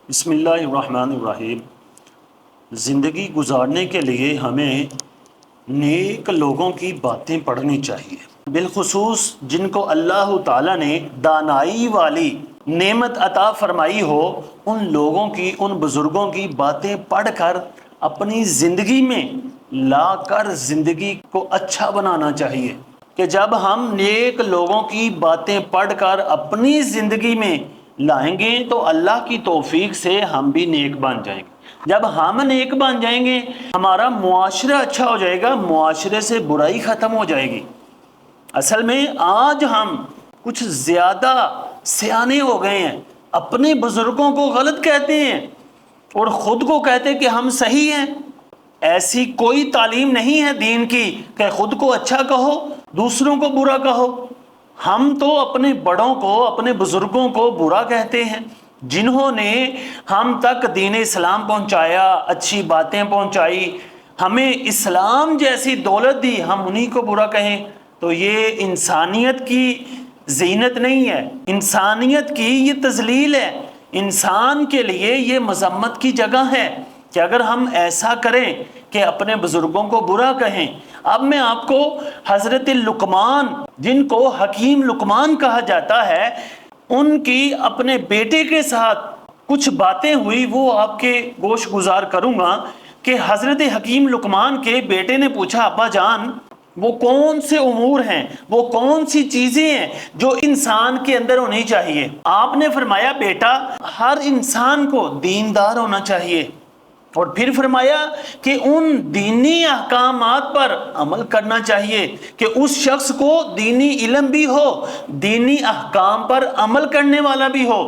بسم اللہ الرحمن الرحیم۔ زندگی گزارنے کے لیے ہمیں نیک لوگوں کی باتیں پڑھنی چاہیے، بالخصوص جن کو اللہ تعالیٰ نے دانائی والی نعمت عطا فرمائی ہو، ان لوگوں کی، ان بزرگوں کی باتیں پڑھ کر اپنی زندگی میں لا کر زندگی کو اچھا بنانا چاہیے کہ جب ہم نیک لوگوں کی باتیں پڑھ کر اپنی زندگی میں لائیں گے تو اللہ کی توفیق سے ہم بھی نیک بن جائیں گے۔ جب ہم نیک بن جائیں گے ہمارا معاشرہ اچھا ہو جائے گا، معاشرے سے برائی ختم ہو جائے گی۔ اصل میں آج ہم کچھ زیادہ سیانے ہو گئے ہیں، اپنے بزرگوں کو غلط کہتے ہیں اور خود کو کہتے کہ ہم صحیح ہیں۔ ایسی کوئی تعلیم نہیں ہے دین کی کہ خود کو اچھا کہو دوسروں کو برا کہو۔ ہم تو اپنے بڑوں کو، اپنے بزرگوں کو برا کہتے ہیں، جنہوں نے ہم تک دین اسلام پہنچایا، اچھی باتیں پہنچائی، ہمیں اسلام جیسی دولت دی، ہم انہی کو برا کہیں تو یہ انسانیت کی زینت نہیں ہے، انسانیت کی یہ تذلیل ہے۔ انسان کے لیے یہ مذمت کی جگہ ہے کہ اگر ہم ایسا کریں کہ اپنے بزرگوں کو برا کہیں۔ اب میں آپ کو حضرت لقمان، جن کو حکیم لقمان کہا جاتا ہے، ان کی اپنے بیٹے کے ساتھ کچھ باتیں ہوئی، وہ آپ کے گوش گزار کروں گا کہ حضرت حکیم لقمان کے بیٹے نے پوچھا، ابا جان وہ کون سے امور ہیں، وہ کون سی چیزیں ہیں جو انسان کے اندر ہونی چاہیے؟ آپ نے فرمایا، بیٹا ہر انسان کو دیندار ہونا چاہیے، اور پھر فرمایا کہ ان دینی احکامات پر عمل کرنا چاہیے کہ اس شخص کو دینی علم بھی ہو، دینی احکام پر عمل کرنے والا بھی ہو۔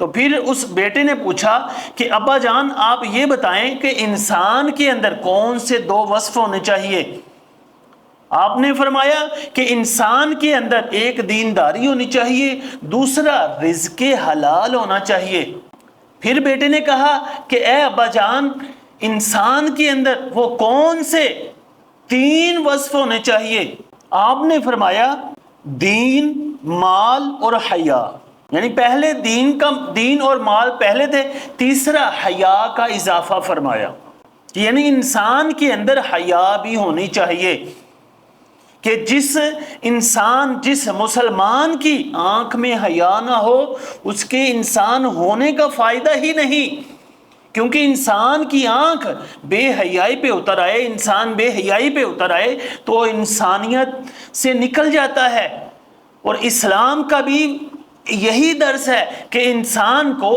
تو پھر اس بیٹے نے پوچھا کہ ابا جان آپ یہ بتائیں کہ انسان کے اندر کون سے دو وصف ہونے چاہیے؟ آپ نے فرمایا کہ انسان کے اندر ایک دینداری ہونی چاہیے، دوسرا رزق حلال ہونا چاہیے۔ پھر بیٹے نے کہا کہ اے ابا جان انسان کے اندر وہ کون سے تین وصف ہونے چاہیے؟ آپ نے فرمایا دین، مال اور حیا، یعنی پہلے دین اور مال پہلے تھے، تیسرا حیا کا اضافہ فرمایا، یعنی انسان کے اندر حیا بھی ہونی چاہیے کہ جس مسلمان کی آنکھ میں حیا نہ ہو اس کے انسان ہونے کا فائدہ ہی نہیں، کیونکہ انسان کی آنکھ بے حیائی پہ اتر آئے، انسان بے حیائی پہ اتر آئے تو انسانیت سے نکل جاتا ہے۔ اور اسلام کا بھی یہی درس ہے کہ انسان کو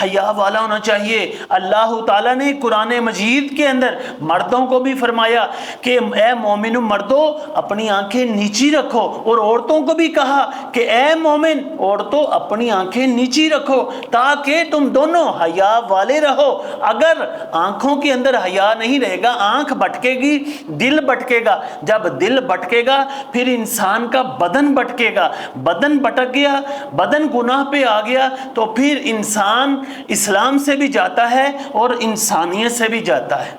حیا والا ہونا چاہیے۔ اللہ تعالیٰ نے قرآن مجید کے اندر مردوں کو بھی فرمایا کہ اے مومن مردوں اپنی آنکھیں نیچی رکھو، اور عورتوں کو بھی کہا کہ اے مومن عورتوں اپنی آنکھیں نیچی رکھو تاکہ تم دونوں حیا والے رہو۔ اگر آنکھوں کے اندر حیا نہیں رہے گا آنکھ بھٹکے گی، دل بھٹکے گا، جب دل بھٹکے گا پھر انسان کا بدن بھٹکے گا، بدن بھٹک گیا، بدن گناہ پہ آ گیا تو پھر انسان اسلام سے بھی جاتا ہے اور انسانیت سے بھی جاتا ہے۔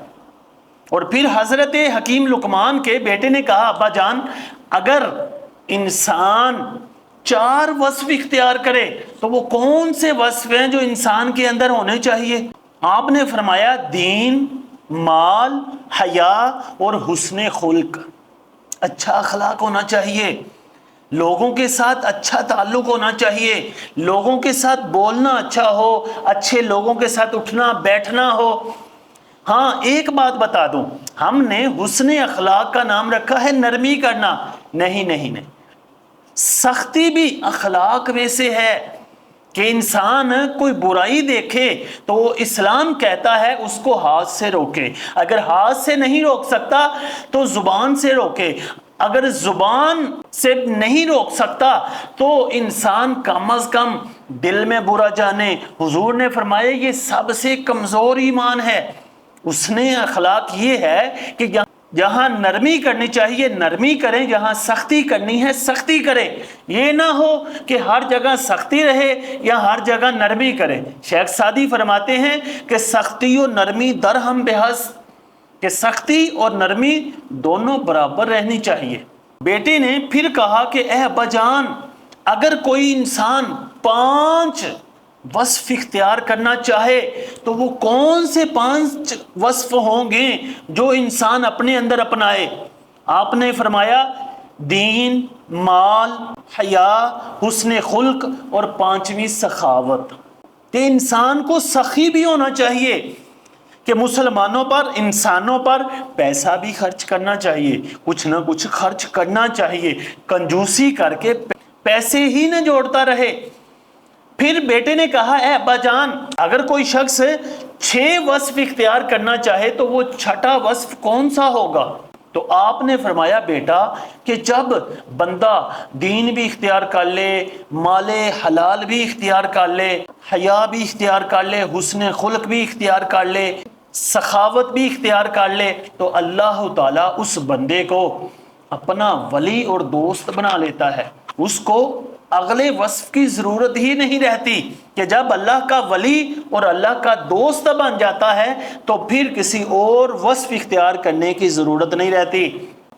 اور پھر حضرت حکیم لقمان کے بیٹے نے کہا، ابا جان اگر انسان چار وصف اختیار کرے تو وہ کون سے وصف ہیں جو انسان کے اندر ہونے چاہیے؟ آپ نے فرمایا دین، مال، حیا اور حسن خلق، اچھا اخلاق ہونا چاہیے، لوگوں کے ساتھ اچھا تعلق ہونا چاہیے، لوگوں کے ساتھ بولنا اچھا ہو، اچھے لوگوں کے ساتھ اٹھنا بیٹھنا ہو۔ ہاں ایک بات بتا دوں، ہم نے حسن اخلاق کا نام رکھا ہے نرمی کرنا، نہیں، سختی بھی اخلاق میں سے ہے کہ انسان کوئی برائی دیکھے تو اسلام کہتا ہے اس کو ہاتھ سے روکے، اگر ہاتھ سے نہیں روک سکتا تو زبان سے روکے، اگر زبان سے نہیں روک سکتا تو انسان کم از کم دل میں برا جانے۔ حضور نے فرمایا یہ سب سے کمزور ایمان ہے۔ اس نے اخلاق یہ ہے کہ جہاں نرمی کرنی چاہیے نرمی کریں، جہاں سختی کرنی ہے سختی کریں، یہ نہ ہو کہ ہر جگہ سختی رہے یا ہر جگہ نرمی کریں۔ شیخ سعدی فرماتے ہیں کہ سختی و نرمی درہم بحث، کہ سختی اور نرمی دونوں برابر رہنی چاہیے۔ بیٹے نے پھر کہا کہ اے ابا جان اگر کوئی انسان 5 وصف اختیار کرنا چاہے تو وہ کون سے 5 وصف ہوں گے جو انسان اپنے اندر اپنائے؟ آپ نے فرمایا دین، مال، حیا، حسن خلق اور 5ویں سخاوت۔ کہ انسان کو سخی بھی ہونا چاہیے کہ مسلمانوں پر، انسانوں پر پیسہ بھی خرچ کرنا چاہیے، کچھ نہ کچھ خرچ کرنا چاہیے، کنجوسی کر کے پیسے ہی نہ جوڑتا رہے۔ پھر بیٹے نے کہا اے ابا جان، اگر کوئی شخص 6 وصف اختیار کرنا چاہے تو وہ 6واں وصف کون سا ہوگا؟ تو آپ نے فرمایا بیٹا کہ جب بندہ دین بھی اختیار کر لے، مال حلال بھی اختیار کر لے، حیا بھی اختیار کر لے، حسن خلق بھی اختیار کر لے، سخاوت بھی اختیار کر لے، تو اللہ تعالیٰ اس بندے کو اپنا ولی اور دوست بنا لیتا ہے۔ اس کو اگلے وصف کی ضرورت ہی نہیں رہتی کہ جب اللہ کا ولی اور اللہ کا دوست بن جاتا ہے تو پھر کسی اور وصف اختیار کرنے کی ضرورت نہیں رہتی۔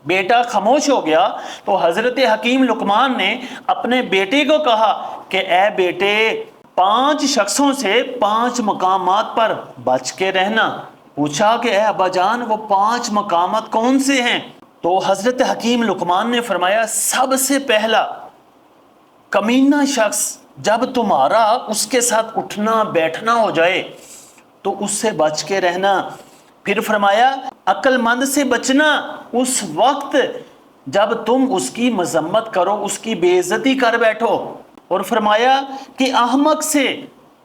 بیٹا خاموش ہو گیا تو حضرت حکیم لقمان نے اپنے بیٹے کو کہا کہ اے بیٹے، 5 شخصوں سے 5 مقامات پر بچ کے رہنا۔ پوچھا کہ اے ابا جان وہ 5 مقامات کون سے ہیں؟ تو حضرت حکیم لقمان نے فرمایا سب سے پہلا، کمینہ شخص جب تمہارا اس کے ساتھ اٹھنا بیٹھنا ہو جائے تو اس سے بچ کے رہنا۔ پھر فرمایا عقل مند سے بچنا اس وقت جب تم اس کی مذمت کرو، اس کی بے عزتی کر بیٹھو۔ اور فرمایا کہ احمق سے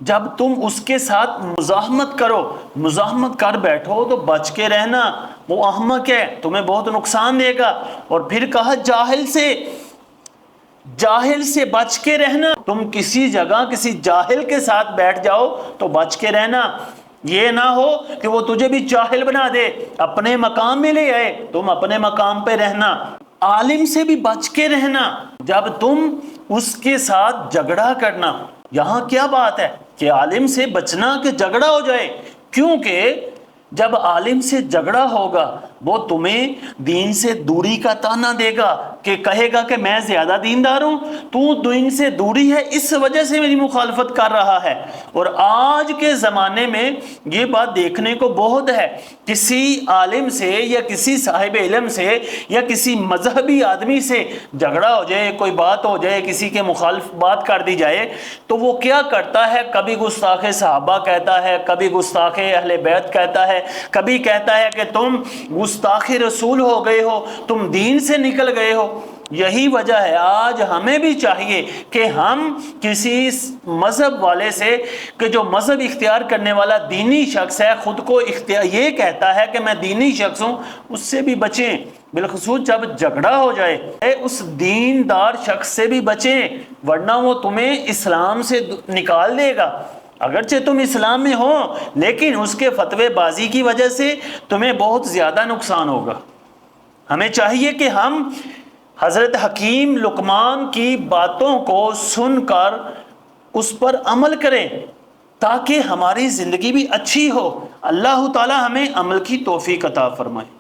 جب تم اس کے ساتھ مزاحمت کرو، مزاحمت کر بیٹھو تو بچ کے رہنا، وہ احمق ہے، تمہیں بہت نقصان دے گا۔ اور پھر کہا جاہل سے بچ کے رہنا، تم کسی جگہ کسی جاہل کے ساتھ بیٹھ جاؤ تو بچ کے رہنا، یہ نہ ہو کہ وہ تجھے بھی جاہل بنا دے، اپنے مقام میں لے آئے، تم اپنے مقام پہ رہنا۔ عالم سے بھی بچ کے رہنا جب تم اس کے ساتھ جھگڑا کرنا۔ یہاں کیا بات ہے کہ عالم سے بچنا کہ جھگڑا ہو جائے، کیونکہ جب عالم سے جھگڑا ہوگا وہ تمہیں دین سے دوری کا تانا دے گا کہ کہے گا کہ میں زیادہ دیندار ہوں، تو دین سے دوری ہے اس وجہ سے میری مخالفت کر رہا ہے۔ اور آج کے زمانے میں یہ بات دیکھنے کو بہت ہے، کسی عالم سے یا کسی صاحب علم سے یا کسی مذہبی آدمی سے جھگڑا ہو جائے، کوئی بات ہو جائے، کسی کے مخالف بات کر دی جائے تو وہ کیا کرتا ہے، کبھی گستاخ صحابہ کہتا ہے، کبھی گستاخ اہل بیت کہتا ہے، کبھی کہتا ہے کہ تم گستاخ رسول ہو گئے ہو، تم دین سے نکل گئے ہو۔ یہی وجہ ہے آج ہمیں بھی چاہیے کہ ہم کسی مذہب والے سے کہ جو مذہب اختیار کرنے والا دینی شخص ہے، خود کو یہ کہتا ہے کہ میں دینی شخص ہوں، اس سے بھی بچیں، بالخصوص جب جھگڑا ہو جائے اس دیندار شخص سے بھی بچیں، ورنہ وہ تمہیں اسلام سے نکال دے گا۔ اگرچہ تم اسلام میں ہو لیکن اس کے فتوے بازی کی وجہ سے تمہیں بہت زیادہ نقصان ہوگا۔ ہمیں چاہیے کہ ہم حضرت حکیم لقمان کی باتوں کو سن کر اس پر عمل کریں تاکہ ہماری زندگی بھی اچھی ہو۔ اللہ تعالی ہمیں عمل کی توفیق عطا فرمائے۔